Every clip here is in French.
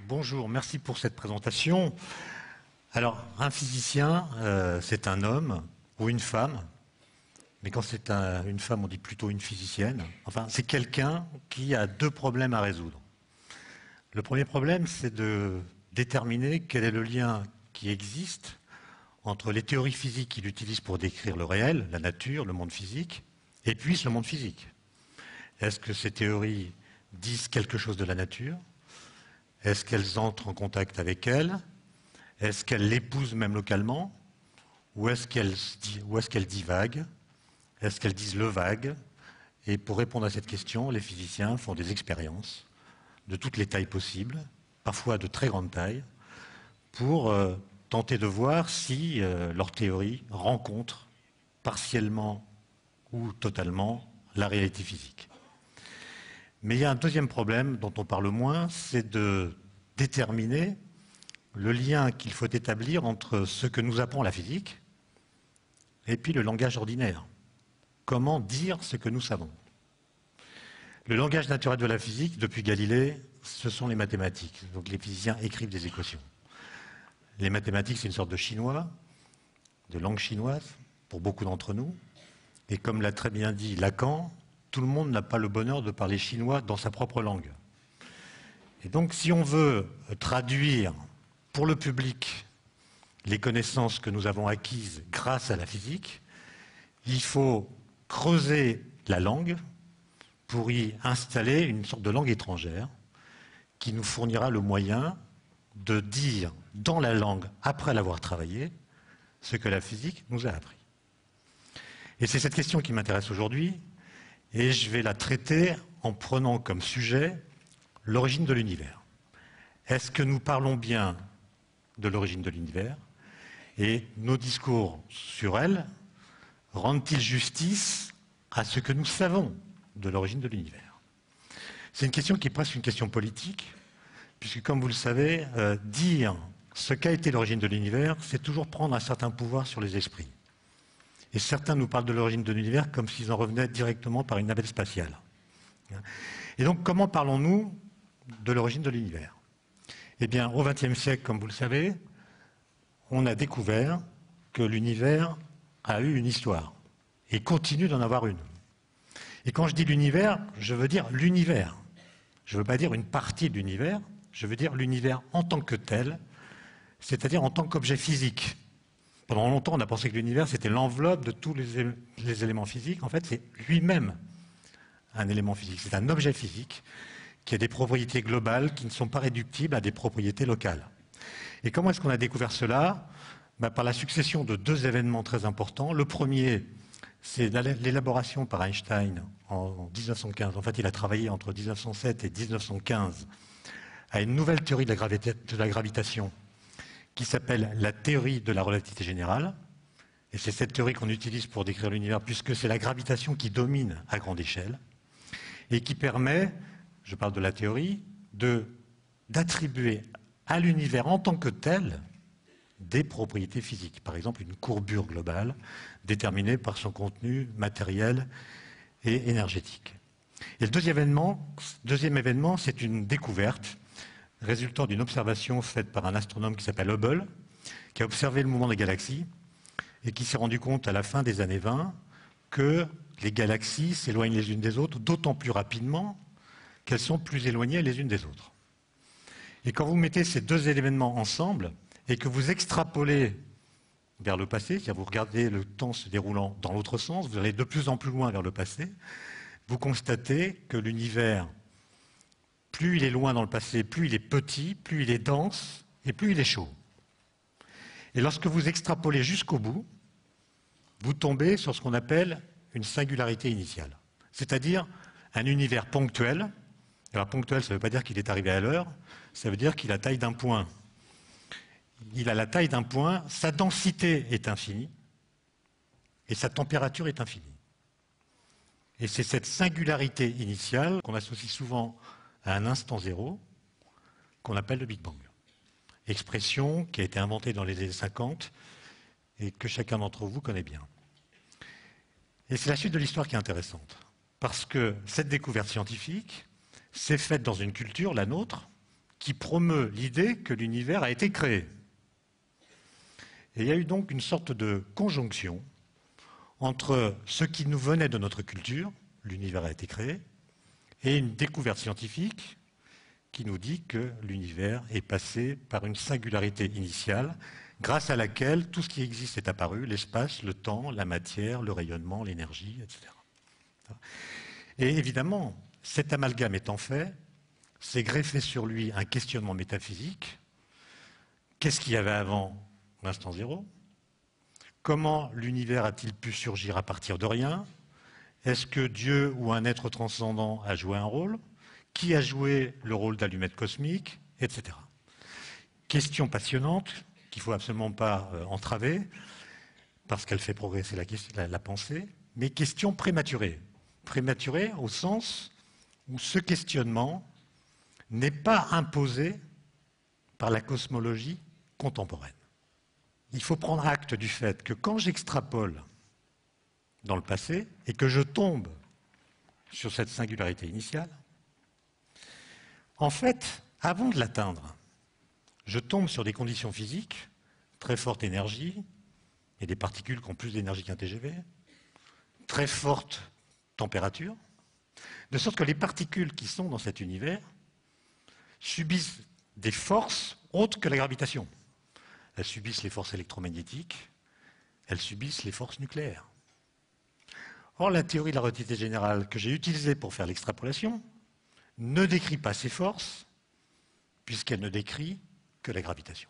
Bonjour, merci pour cette présentation. Alors, un physicien, c'est un homme ou une femme, mais quand c'est une femme, on dit plutôt une physicienne. Enfin, c'est quelqu'un qui a deux problèmes à résoudre. Le premier problème, c'est de déterminer quel est le lien qui existe entre les théories physiques qu'il utilise pour décrire le réel, la nature, le monde physique, et puis le monde physique. Est-ce que ces théories disent quelque chose de la nature ? Est-ce qu'elles entrent en contact avec elle? Est-ce qu'elles l'épousent même localement? Ou est-ce qu'elles divaguent? Est-ce qu'elles disent le vague? Et pour répondre à cette question, les physiciens font des expériences de toutes les tailles possibles, parfois de très grande taille, pour tenter de voir si leur théorie rencontre partiellement ou totalement la réalité physique. Mais il y a un deuxième problème dont on parle moins, c'est de déterminer le lien qu'il faut établir entre ce que nous apprend la physique et puis le langage ordinaire. Comment dire ce que nous savons? Le langage naturel de la physique, depuis Galilée, ce sont les mathématiques. Donc les physiciens écrivent des équations. Les mathématiques, c'est une sorte de chinois, de langue chinoise, pour beaucoup d'entre nous. Et comme l'a très bien dit Lacan, tout le monde n'a pas le bonheur de parler chinois dans sa propre langue. Et donc, si on veut traduire pour le public les connaissances que nous avons acquises grâce à la physique, il faut creuser la langue pour y installer une sorte de langue étrangère qui nous fournira le moyen de dire dans la langue, après l'avoir travaillée, ce que la physique nous a appris. Et c'est cette question qui m'intéresse aujourd'hui. Et je vais la traiter en prenant comme sujet l'origine de l'univers. Est-ce que nous parlons bien de l'origine de l'univers? Et nos discours sur elle rendent-ils justice à ce que nous savons de l'origine de l'univers? C'est une question qui est presque une question politique, puisque comme vous le savez, dire ce qu'a été l'origine de l'univers, c'est toujours prendre un certain pouvoir sur les esprits. Et certains nous parlent de l'origine de l'univers comme s'ils en revenaient directement par une navette spatiale. Et donc, comment parlons-nous de l'origine de l'univers? Eh bien, au XXe siècle, comme vous le savez, on a découvert que l'univers a eu une histoire et continue d'en avoir une. Et quand je dis l'univers, je veux dire l'univers. Je ne veux pas dire une partie de l'univers, je veux dire l'univers en tant que tel, c'est-à-dire en tant qu'objet physique. Pendant longtemps, on a pensé que l'univers, c'était l'enveloppe de tous les éléments physiques. En fait, c'est lui-même un élément physique. C'est un objet physique qui a des propriétés globales qui ne sont pas réductibles à des propriétés locales. Et comment est-ce qu'on a découvert cela? Par la succession de deux événements très importants. Le premier, c'est l'élaboration par Einstein en 1915. En fait, il a travaillé entre 1907 et 1915 à une nouvelle théorie de la gravitation qui s'appelle la théorie de la relativité générale. Et c'est cette théorie qu'on utilise pour décrire l'univers, puisque c'est la gravitation qui domine à grande échelle, et qui permet, je parle de la théorie, d'attribuer à l'univers en tant que tel des propriétés physiques. Par exemple, une courbure globale déterminée par son contenu matériel et énergétique. Et le deuxième événement, c'est une découverte résultant d'une observation faite par un astronome qui s'appelle Hubble, qui a observé le mouvement des galaxies et qui s'est rendu compte à la fin des années 20 que les galaxies s'éloignent les unes des autres d'autant plus rapidement qu'elles sont plus éloignées les unes des autres. Et quand vous mettez ces deux événements ensemble et que vous extrapolez vers le passé, c'est-à-dire vous regardez le temps se déroulant dans l'autre sens, vous allez de plus en plus loin vers le passé, vous constatez que l'univers, plus il est loin dans le passé, plus il est petit, plus il est dense et plus il est chaud. Et lorsque vous extrapolez jusqu'au bout, vous tombez sur ce qu'on appelle une singularité initiale, c'est-à-dire un univers ponctuel. Alors ponctuel, ça ne veut pas dire qu'il est arrivé à l'heure, ça veut dire qu'il a la taille d'un point. Il a la taille d'un point, sa densité est infinie et sa température est infinie. Et c'est cette singularité initiale qu'on associe souvent à un instant zéro qu'on appelle le Big Bang. Expression qui a été inventée dans les années 50 et que chacun d'entre vous connaît bien. Et c'est la suite de l'histoire qui est intéressante, parce que cette découverte scientifique s'est faite dans une culture, la nôtre, qui promeut l'idée que l'univers a été créé. Et il y a eu donc une sorte de conjonction entre ce qui nous venait de notre culture, l'univers a été créé, et une découverte scientifique qui nous dit que l'univers est passé par une singularité initiale, grâce à laquelle tout ce qui existe est apparu, l'espace, le temps, la matière, le rayonnement, l'énergie, etc. Et évidemment, cet amalgame étant fait, s'est greffé sur lui un questionnement métaphysique. Qu'est-ce qu'il y avait avant l'instant zéro? Comment l'univers a-t-il pu surgir à partir de rien? Est-ce que Dieu ou un être transcendant a joué un rôle? Qui a joué le rôle d'allumette cosmique? Etc. Question passionnante qu'il ne faut absolument pas entraver, parce qu'elle fait progresser la pensée, mais question prématurée. Prématurée au sens où ce questionnement n'est pas imposé par la cosmologie contemporaine. Il faut prendre acte du fait que quand j'extrapole dans le passé et que je tombe sur cette singularité initiale, en fait, avant de l'atteindre, je tombe sur des conditions physiques, très forte énergie, et des particules qui ont plus d'énergie qu'un TGV, très forte température, de sorte que les particules qui sont dans cet univers subissent des forces autres que la gravitation. Elles subissent les forces électromagnétiques, elles subissent les forces nucléaires. Or, la théorie de la relativité générale que j'ai utilisée pour faire l'extrapolation ne décrit pas ces forces, puisqu'elle ne décrit que la gravitation.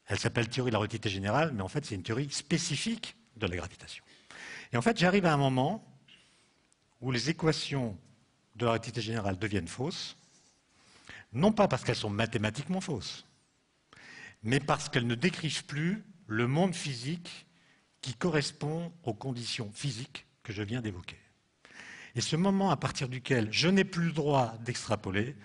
Elle s'appelle théorie de la relativité générale, mais en fait, c'est une théorie spécifique de la gravitation. Et en fait, j'arrive à un moment où les équations de la relativité générale deviennent fausses, non pas parce qu'elles sont mathématiquement fausses, mais parce qu'elles ne décrivent plus le monde physique qui correspond aux conditions physiques que je viens d'évoquer. Et ce moment à partir duquel je n'ai plus le droit d'extrapoler,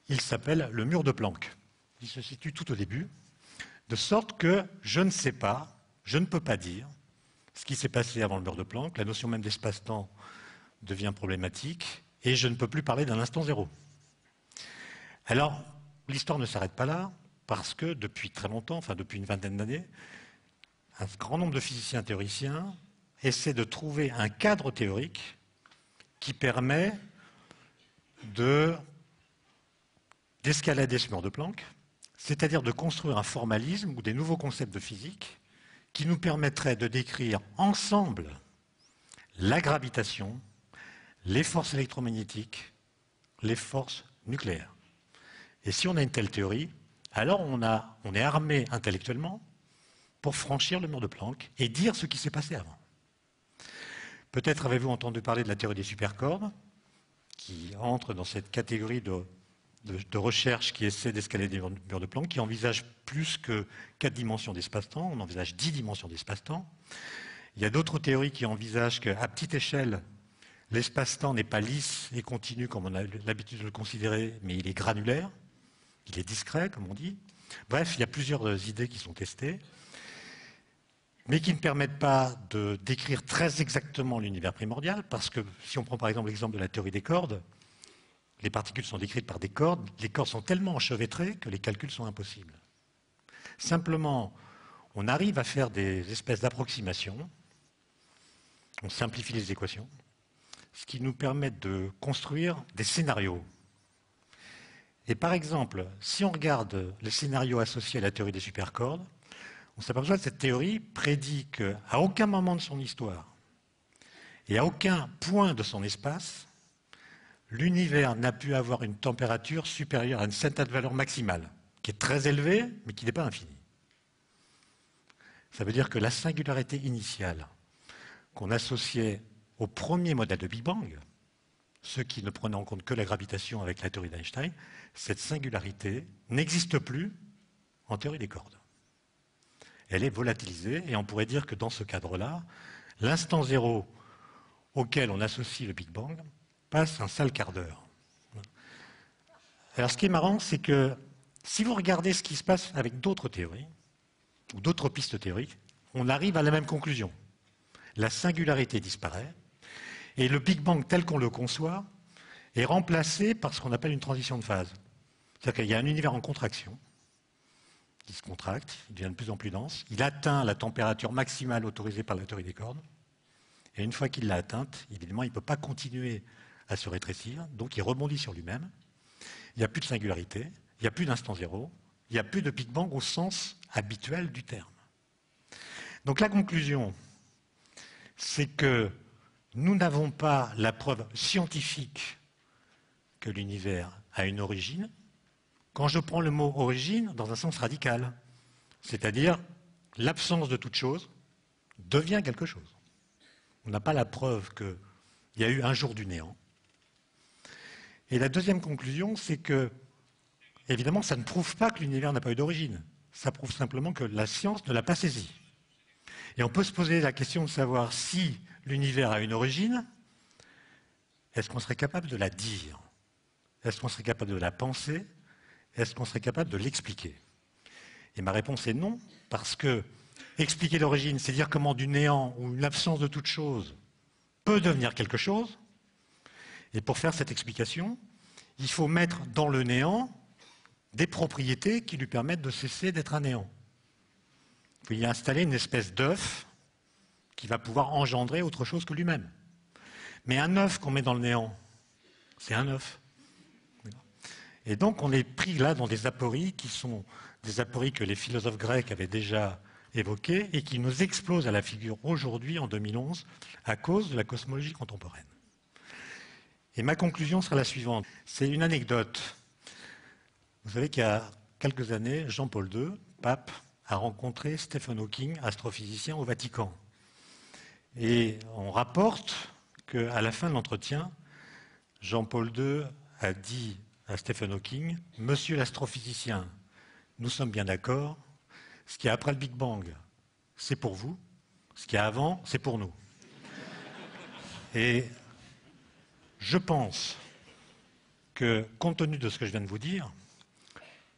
il s'appelle le mur de Planck. Il se situe tout au début, de sorte que je ne sais pas, je ne peux pas dire ce qui s'est passé avant le mur de Planck. La notion même d'espace-temps devient problématique et je ne peux plus parler d'un instant zéro. Alors, l'histoire ne s'arrête pas là, parce que depuis très longtemps, enfin depuis une vingtaine d'années, un grand nombre de physiciens théoriciens essaient de trouver un cadre théorique qui permet d'escalader ce mur de Planck, c'est-à-dire de construire un formalisme ou des nouveaux concepts de physique qui nous permettraient de décrire ensemble la gravitation, les forces électromagnétiques, les forces nucléaires. Et si on a une telle théorie, alors on est armé intellectuellement pour franchir le mur de Planck et dire ce qui s'est passé avant. Peut-être avez-vous entendu parler de la théorie des supercordes, qui entre dans cette catégorie de recherche qui essaie d'escalader le mur de Planck, qui envisage plus que 4 dimensions d'espace-temps, on envisage 10 dimensions d'espace-temps. Il y a d'autres théories qui envisagent qu'à petite échelle, l'espace-temps n'est pas lisse et continu comme on a l'habitude de le considérer, mais il est granulaire, il est discret, comme on dit. Bref, il y a plusieurs idées qui sont testées, mais qui ne permettent pas de décrire très exactement l'univers primordial, parce que si on prend par exemple l'exemple de la théorie des cordes, les particules sont décrites par des cordes, les cordes sont tellement enchevêtrées que les calculs sont impossibles. Simplement, on arrive à faire des espèces d'approximations, on simplifie les équations, ce qui nous permet de construire des scénarios. Et par exemple, si on regarde les scénarios associés à la théorie des supercordes, on s'aperçoit que cette théorie prédit qu'à aucun moment de son histoire et à aucun point de son espace, l'univers n'a pu avoir une température supérieure à une certaine valeur maximale, qui est très élevée, mais qui n'est pas infinie. Ça veut dire que la singularité initiale qu'on associait au premier modèle de Big Bang, ceux qui ne prenaient en compte que la gravitation avec la théorie d'Einstein, cette singularité n'existe plus en théorie des cordes. Elle est volatilisée, et on pourrait dire que dans ce cadre-là, l'instant zéro auquel on associe le Big Bang passe un sale quart d'heure. Alors ce qui est marrant, c'est que si vous regardez ce qui se passe avec d'autres théories, ou d'autres pistes théoriques, on arrive à la même conclusion. La singularité disparaît, et le Big Bang tel qu'on le conçoit est remplacé par ce qu'on appelle une transition de phase. C'est-à-dire qu'il y a un univers en contraction, qui se contracte, il devient de plus en plus dense, il atteint la température maximale autorisée par la théorie des cordes, et une fois qu'il l'a atteinte, évidemment, il ne peut pas continuer à se rétrécir, donc il rebondit sur lui-même. Il n'y a plus de singularité, il n'y a plus d'instant zéro, il n'y a plus de Big Bang au sens habituel du terme. Donc la conclusion, c'est que nous n'avons pas la preuve scientifique que l'univers a une origine, quand je prends le mot origine dans un sens radical, c'est-à-dire l'absence de toute chose devient quelque chose. On n'a pas la preuve qu'il y a eu un jour du néant. Et la deuxième conclusion, c'est que, évidemment, ça ne prouve pas que l'univers n'a pas eu d'origine. Ça prouve simplement que la science ne l'a pas saisi. Et on peut se poser la question de savoir si l'univers a une origine, est-ce qu'on serait capable de la dire? Est-ce qu'on serait capable de la penser? Est-ce qu'on serait capable de l'expliquer? Et ma réponse est non, parce que expliquer l'origine, c'est dire comment du néant ou une absence de toute chose peut devenir quelque chose. Et pour faire cette explication, il faut mettre dans le néant des propriétés qui lui permettent de cesser d'être un néant. Il faut y installer une espèce d'œuf qui va pouvoir engendrer autre chose que lui-même. Mais un œuf qu'on met dans le néant, c'est un œuf. Et donc on est pris là dans des apories qui sont des apories que les philosophes grecs avaient déjà évoquées et qui nous explosent à la figure aujourd'hui, en 2011, à cause de la cosmologie contemporaine. Et ma conclusion sera la suivante. C'est une anecdote. Vous savez qu'il y a quelques années, Jean-Paul II, pape, a rencontré Stephen Hawking, astrophysicien au Vatican. Et on rapporte qu'à la fin de l'entretien, Jean-Paul II a dit à Stephen Hawking, « Monsieur l'astrophysicien, nous sommes bien d'accord, ce qu'il y a après le Big Bang, c'est pour vous, ce qu'il y a avant, c'est pour nous. » Et je pense que, compte tenu de ce que je viens de vous dire,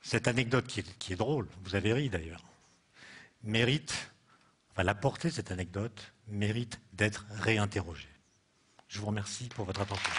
cette anecdote qui est drôle, vous avez ri d'ailleurs, mérite, enfin la portée de cette anecdote mérite d'être réinterrogée. Je vous remercie pour votre attention.